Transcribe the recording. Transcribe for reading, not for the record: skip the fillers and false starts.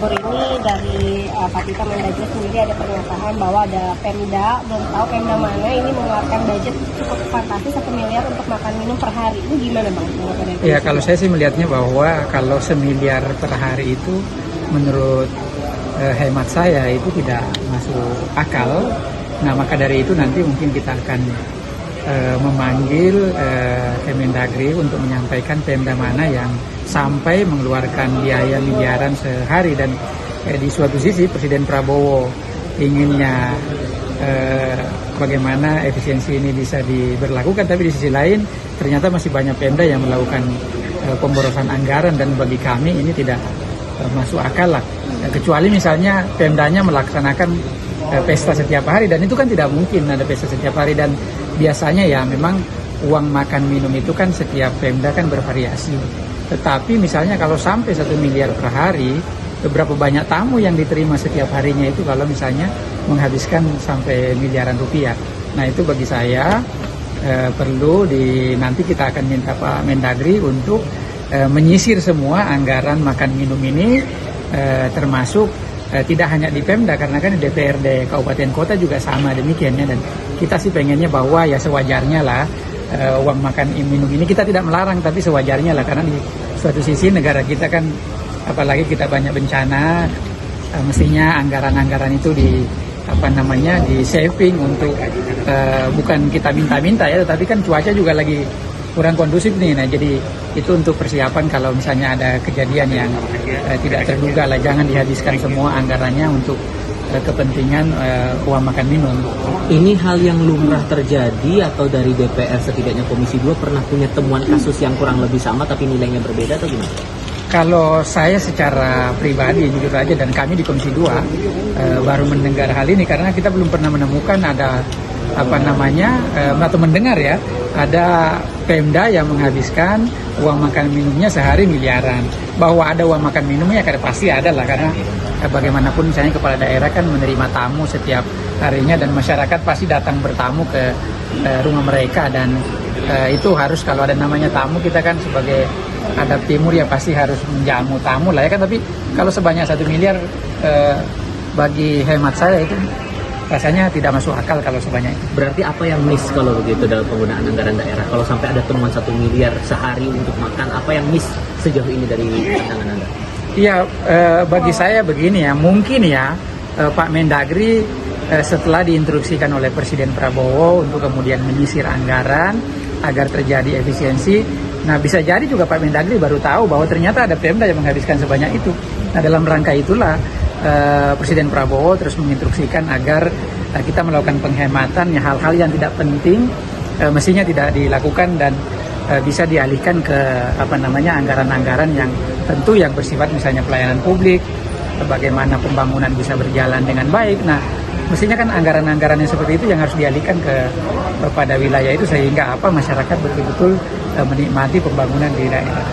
Ini dari Pak Tito Mendagri sendiri ada pernyataan bahwa ada Pemda, belum tahu Pemda mana ini mengeluarkan budget cukup fantastis 1 miliar untuk makan minum per hari. Itu gimana Bang? Ya kalau saya sih melihatnya bahwa kalau 1 miliar per hari itu menurut hemat saya itu tidak masuk akal. Nah maka dari itu nanti mungkin kita akan memanggil Kemendagri untuk menyampaikan Pemda mana yang sampai mengeluarkan biaya miliaran sehari. Dan di suatu sisi Presiden Prabowo inginnya bagaimana efisiensi ini bisa diberlakukan, tapi di sisi lain ternyata masih banyak Pemda yang melakukan pemborosan anggaran, dan bagi kami ini tidak masuk akal lah. Kecuali misalnya Pemdanya melaksanakan pesta setiap hari, dan itu kan tidak mungkin ada pesta setiap hari. Dan biasanya ya memang uang makan minum itu kan setiap Pemda kan bervariasi. Tetapi misalnya kalau sampai 1 miliar per hari, beberapa banyak tamu yang diterima setiap harinya itu kalau misalnya menghabiskan sampai miliaran rupiah. Nah itu bagi saya perlu nanti kita akan minta Pak Mendagri untuk menyisir semua anggaran makan minum ini, termasuk tidak hanya di Pemda, karena kan di DPRD Kabupaten Kota juga sama demikian ya. Dan kita sih pengennya bahwa ya sewajarnya lah uang makan minum ini kita tidak melarang, tapi sewajarnya lah, karena di suatu sisi negara kita kan apalagi kita banyak bencana, mestinya anggaran-anggaran itu di saving untuk bukan kita minta-minta ya, tetapi kan cuaca juga lagi kurang kondusif nih. Nah jadi itu untuk persiapan kalau misalnya ada kejadian yang tidak terduga lah, jangan dihabiskan semua anggarannya untuk kepentingan uang makan minum. Ini hal yang lumrah terjadi atau dari DPR setidaknya Komisi 2 pernah punya temuan kasus yang kurang lebih sama tapi nilainya berbeda atau gimana? Kalau saya secara pribadi jujur aja, dan kami di Komisi 2 baru mendengar hal ini, karena kita belum pernah menemukan ada atau mendengar ya ada Pemda yang menghabiskan uang makan minumnya sehari miliaran. Bahwa ada uang makan minumnya karena pasti ada lah, karena bagaimanapun misalnya kepala daerah kan menerima tamu setiap harinya, dan masyarakat pasti datang bertamu ke rumah mereka. Dan itu harus, kalau ada namanya tamu, kita kan sebagai adab timur ya pasti harus menjamu tamu lah ya kan. Tapi kalau sebanyak 1 miliar bagi hemat saya itu rasanya tidak masuk akal kalau sebanyak itu. Berarti apa yang miss kalau begitu dalam penggunaan anggaran daerah? Kalau sampai ada temuan 1 miliar sehari untuk makan, apa yang miss sejauh ini dari pandangan Anda? Iya, bagi saya begini ya, mungkin ya Pak Mendagri setelah diinstruksikan oleh Presiden Prabowo untuk kemudian menyisir anggaran agar terjadi efisiensi. Nah bisa jadi juga Pak Mendagri baru tahu bahwa ternyata ada Pemda yang menghabiskan sebanyak itu. Nah dalam rangka itulah Presiden Prabowo terus menginstruksikan agar kita melakukan penghematan hal-hal yang tidak penting mestinya tidak dilakukan, dan bisa dialihkan ke anggaran-anggaran yang tentu yang bersifat misalnya pelayanan publik, bagaimana pembangunan bisa berjalan dengan baik. Nah mestinya kan anggaran-anggaran yang seperti itu yang harus dialihkan kepada wilayah itu, sehingga masyarakat betul-betul menikmati pembangunan di daerah.